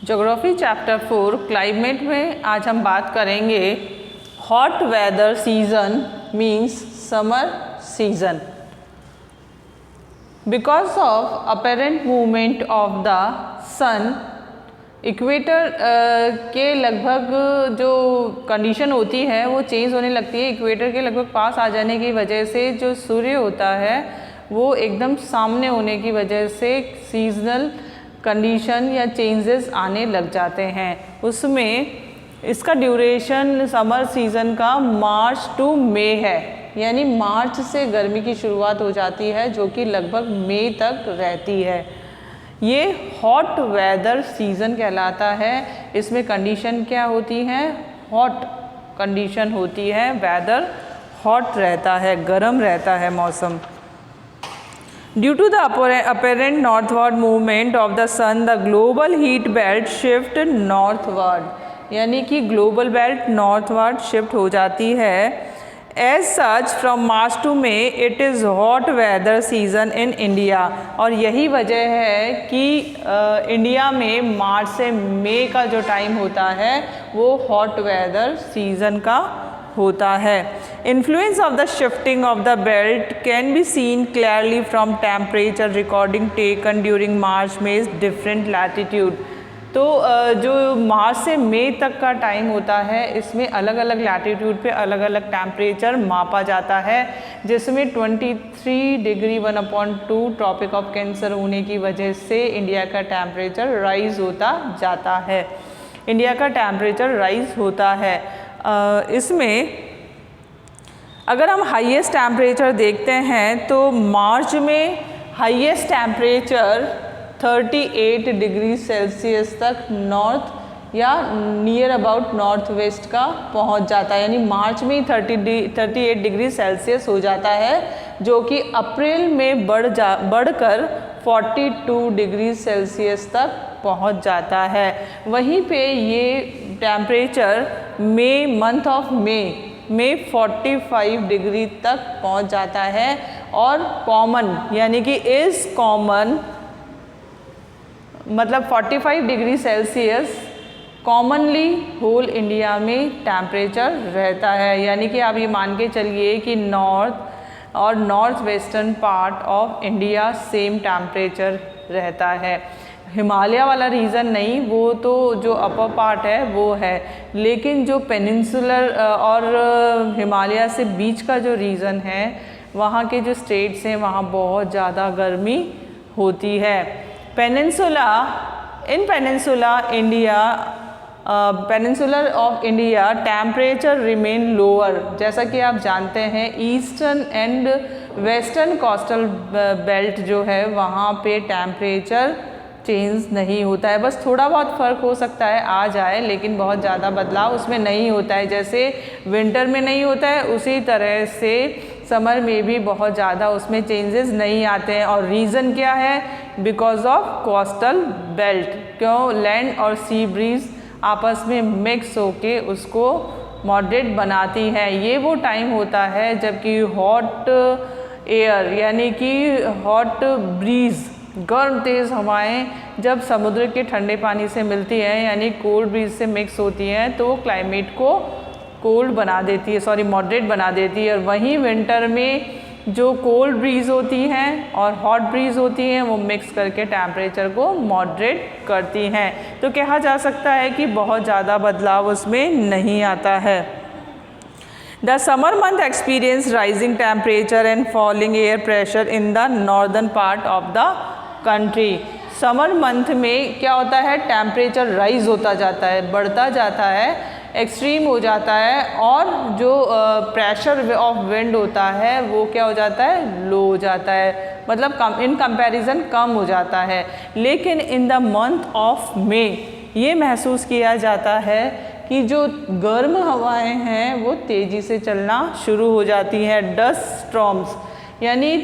Geography chapter 4 climate में आज हम बात करेंगे hot weather season means summer season. Because of apparent movement of the sun, equator के लगभग जो कंडीशन होती है वो चेंज होने लगती है। इक्वेटर के लगभग पास आ जाने की वजह से जो सूर्य होता है वो एकदम सामने होने की वजह से सीजनल कंडीशन या चेंजेस आने लग जाते हैं। उसमें इसका ड्यूरेशन समर सीज़न का मार्च टू मई है, यानी मार्च से गर्मी की शुरुआत हो जाती है जो कि लगभग मई तक रहती है। ये हॉट वेदर सीज़न कहलाता है। इसमें कंडीशन क्या होती है? हॉट कंडीशन होती है, वेदर हॉट रहता है, गर्म रहता है मौसम। Due to the apparent northward movement of the sun, the global heat belt shift northward, यानी कि ग्लोबल बेल्ट नॉर्थवर्ड शिफ्ट हो जाती है। As such, from March to May, it is hot weather season in India, और यही वजह है कि इंडिया में मार्च से मई का जो टाइम होता है वो हॉट वेदर सीजन का होता है। Influence of the shifting of the belt can be seen clearly from temperature recording taken during March May's different latitude। तो जो मार्च से मई तक का टाइम होता है इसमें अलग अलग लैटिट्यूड पे अलग अलग टेम्परेचर मापा जाता है, जिसमें 23 डिग्री 1/2 ट्रॉपिक ऑफ कैंसर होने की वजह से इंडिया का टेम्परेचर राइज होता जाता है। इंडिया का टेम्परेचर राइज होता है। इसमें अगर हम हाईएस्ट टेम्परेचर देखते हैं तो मार्च में हाईएस्ट टेम्परेचर 38 डिग्री सेल्सियस तक नॉर्थ या नियर अबाउट नॉर्थ वेस्ट का पहुंच जाता है, यानी मार्च में 38 डिग्री सेल्सियस हो जाता है, जो कि अप्रैल में बढ़कर 42 डिग्री सेल्सियस तक पहुंच जाता है। वहीं पे ये temperature May month of May 45 degree तक पहुंच जाता है। और कॉमन यानी कि इस कॉमन मतलब 45 degree Celsius commonly whole India में टेम्परेचर रहता है, यानी कि आप ये मान के चलिए कि नॉर्थ और north western part of India same temperature रहता है। हिमालय वाला रीजन नहीं, वो तो जो अपर पार्ट है वो है, लेकिन जो पेनिनसुलर और हिमालय से बीच का जो रीजन है वहाँ के जो स्टेट्स हैं वहाँ बहुत ज़्यादा गर्मी होती है। Peninsular of India temperature remain lower. जैसा कि आप जानते हैं eastern and western coastal belt जो है वहाँ पे टेम्परेचर चेंज नहीं होता है, बस थोड़ा बहुत फ़र्क हो सकता है आ जाए, लेकिन बहुत ज़्यादा बदलाव उसमें नहीं होता है। जैसे विंटर में नहीं होता है उसी तरह से समर में भी बहुत ज़्यादा उसमें चेंजेस नहीं आते हैं। और रीज़न क्या है? Because of coastal belt. क्यों? लैंड और सी ब्रीज आपस में मिक्स होके उसको मॉडरेट बनाती है। ये वो टाइम होता है जबकि हॉट एयर यानी कि हॉट ब्रीज, गर्म तेज़ हवाएं जब समुद्र के ठंडे पानी से मिलती हैं यानी कोल्ड ब्रीज से मिक्स होती हैं तो क्लाइमेट को कोल्ड बना देती है, मॉडरेट बना देती है। और वहीं विंटर में जो कोल्ड ब्रीज होती हैं और हॉट ब्रीज होती हैं वो मिक्स करके टेम्परेचर को मॉडरेट करती हैं। तो कहा जा सकता है कि बहुत ज़्यादा बदलाव उसमें नहीं आता है। The summer month experience rising temperature and falling air pressure in the northern part of the country। Summer month में क्या होता है? टेम्परेचर राइज होता जाता है, बढ़ता जाता है, एक्सट्रीम हो जाता है, और जो प्रेशर ऑफ विंड होता है वो क्या हो जाता है? लो हो जाता है, मतलब इन कंपैरिजन कम हो जाता है। लेकिन in the month of May ये महसूस किया जाता है कि जो गर्म हवाएं हैं वो तेज़ी से चलना शुरू हो जाती हैं। डस्ट स्टॉर्म्स यानी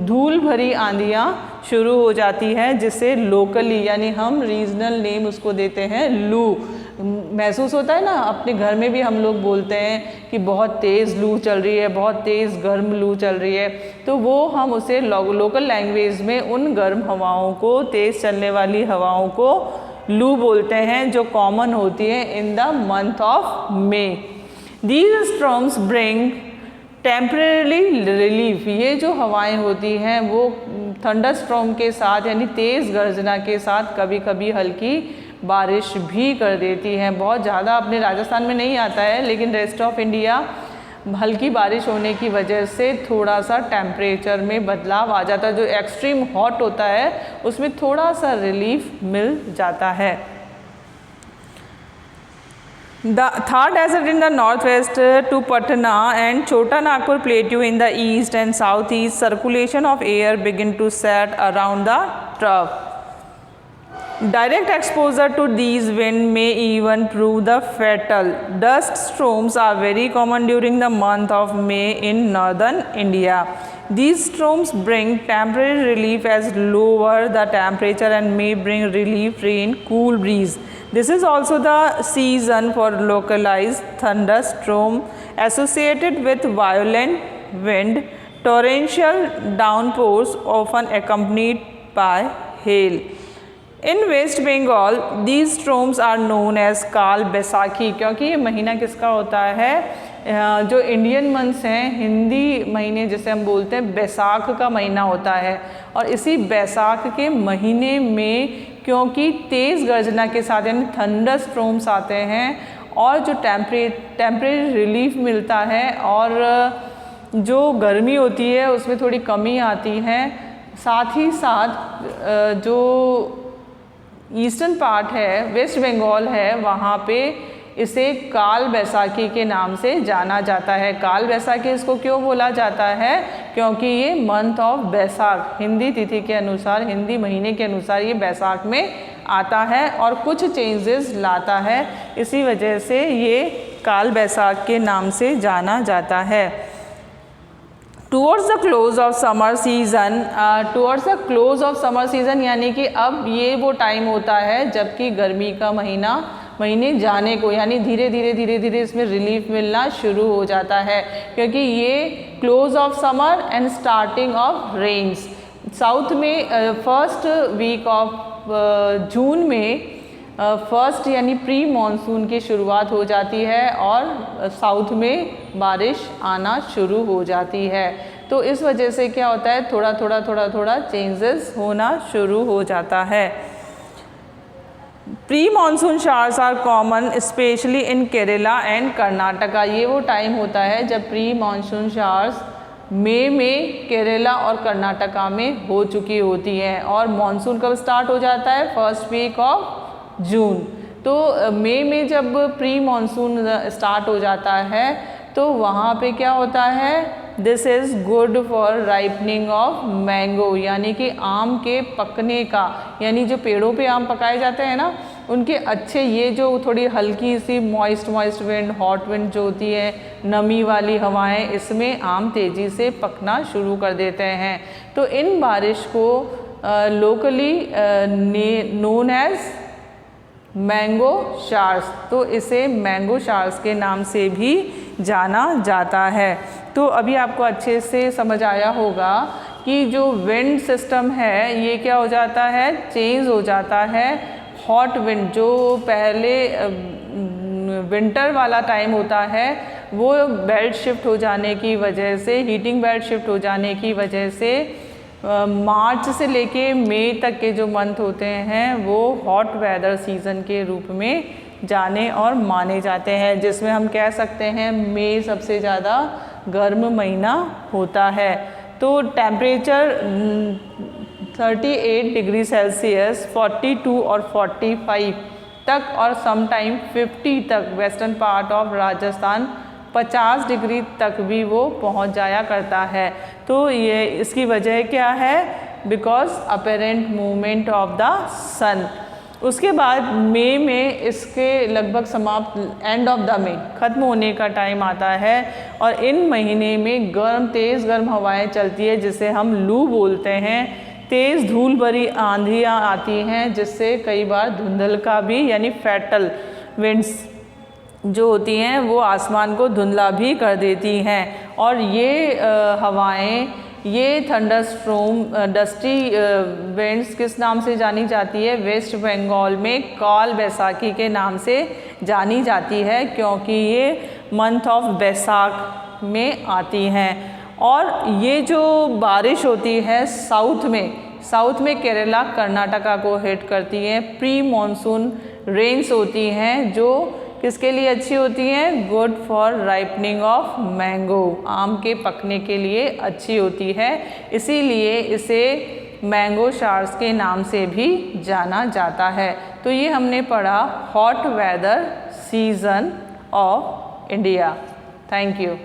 धूल भरी आंधियाँ शुरू हो जाती हैं, जिसे लोकली यानी हम रीजनल नेम उसको देते हैं लू। महसूस होता है ना, अपने घर में भी हम लोग बोलते हैं कि बहुत तेज़ लू चल रही है, बहुत तेज़ गर्म लू चल रही है, तो वो हम उसे लोकल लैंग्वेज में उन गर्म हवाओं को, तेज़ चलने वाली हवाओं को लू बोलते हैं, जो कॉमन होती है इन the month of May. These storms bring temporary relief. ये जो हवाएं होती हैं वो थंडर स्टॉर्म के साथ यानी तेज़ गर्जना के साथ कभी कभी हल्की बारिश भी कर देती हैं। बहुत ज़्यादा अपने राजस्थान में नहीं आता है, लेकिन रेस्ट ऑफ इंडिया हल्की बारिश होने की वजह से थोड़ा सा टेम्परेचर में बदलाव आ जाता है। जो एक्सट्रीम हॉट होता है उसमें थोड़ा सा रिलीफ मिल जाता है। The Thar Desert in the northwest to Patna and Chota Nagpur Plateau in the east and southeast, circulation of air begin to set around the trough. Direct exposure to these winds may even prove the fatal. Dust storms are very common during the month of May in northern India. These storms bring temporary relief as lower the temperature and may bring relief rain, cool breeze. This is also the season for localized thunderstorm associated with violent wind, torrential downpours often accompanied by hail. In West Bengal, these storms are known as काल बैसाखी, क्योंकि ये महीना किसका होता है, जो Indian months हैं, हिंदी महीने जिसे हम बोलते हैं, बैसाख का महीना होता है। और इसी बैसाख के महीने में क्योंकि तेज़ गर्जना के साथ यानी थंडर स्टॉर्म्स आते हैं और जो टेम्परेरी रिलीफ मिलता है और जो गर्मी होती है उसमें थोड़ी कमी आती है। साथ ही साथ जो ईस्टर्न पार्ट है, वेस्ट बंगाल है, वहाँ पे इसे काल बैसाखी के नाम से जाना जाता है। काल बैसाखी इसको क्यों बोला जाता है, क्योंकि ये मंथ ऑफ बैसाख हिंदी तिथि के अनुसार, हिंदी महीने के अनुसार ये बैसाख में आता है और कुछ चेंजेस लाता है, इसी वजह से ये काल बैसाख के नाम से जाना जाता है। Towards the close of summer season यानी कि अब ये वो टाइम होता है जबकि गर्मी का महीने जाने को, यानी धीरे धीरे इसमें रिलीफ मिलना शुरू हो जाता है, क्योंकि ये close of summer and starting of rains. South में फर्स्ट वीक ऑफ जून में फर्स्ट यानी प्री मानसून की शुरुआत हो जाती है और साउथ में बारिश आना शुरू हो जाती है। तो इस वजह से क्या होता है, थोड़ा चेंजेस होना शुरू हो जाता है। Pre monsoon showers are common specially in Kerala and Karnataka. ये वो टाइम होता है जब प्री मानसून शावर्स मई में केरला और कर्नाटका में हो चुकी होती हैं। और मानसून कब स्टार्ट हो जाता है, फर्स्ट वीक ऑफ जून। तो मई में जब प्री मानसून स्टार्ट हो जाता है तो वहाँ पे क्या होता है, this is good for ripening of mango, यानी कि आम के पकने का, यानी जो पेड़ों पे आम पकाए जाते हैं ना, उनके अच्छे, ये जो थोड़ी हल्की सी मॉइस्ट विंड, हॉट विंड जो होती है, नमी वाली हवाएं, इसमें आम तेज़ी से पकना शुरू कर देते हैं। तो इन बारिश को locally known as mango showers, तो इसे मैंगो शावर्स के नाम से भी जाना जाता है। तो अभी आपको अच्छे से समझ आया होगा कि जो विंड सिस्टम है ये क्या हो जाता है, चेंज हो जाता है। हॉट विंड जो पहले विंटर वाला टाइम होता है वो बेल्ट शिफ्ट हो जाने की वजह से, हीटिंग बेल्ट शिफ्ट हो जाने की वजह से मार्च से लेके मई तक के जो मंथ होते हैं वो हॉट वेदर सीज़न के रूप में जाने और माने जाते हैं, जिसमें हम कह सकते हैं मई सबसे ज़्यादा गर्म महीना होता है। तो टेम्परेचर 38 डिग्री सेल्सियस, 42 और 45 तक और समटाइम 50 तक western part of Rajasthan 50 degree तक भी वो पहुंच जाया करता है। तो ये इसकी वजह क्या है, because apparent movement of the sun. उसके बाद मई में इसके लगभग समाप्त, एंड ऑफ द मई, ख़त्म होने का टाइम आता है और इन महीने में तेज़ गर्म हवाएं चलती है जिसे हम लू बोलते हैं। तेज़ धूल भरी आंधियाँ आती हैं जिससे कई बार धुंधलका भी, यानी फैटल विंड्स जो होती हैं वो आसमान को धुंधला भी कर देती हैं। और ये हवाएं ये थंडरस्टॉर्म डस्टी विंड्स किस नाम से जानी जाती है? वेस्ट बंगाल में काल बैसाखी के नाम से जानी जाती है, क्योंकि ये मंथ ऑफ बैसाख में आती हैं। और ये जो बारिश होती है साउथ में केरला कर्नाटका को हिट करती है। प्री मॉनसून रेन्स होती हैं जो किसके लिए अच्छी होती हैं? Good for ripening of mango, आम के पकने के लिए अच्छी होती है, इसीलिए इसे मैंगो शावर्स के नाम से भी जाना जाता है। तो ये हमने पढ़ा hot weather season of India. Thank you.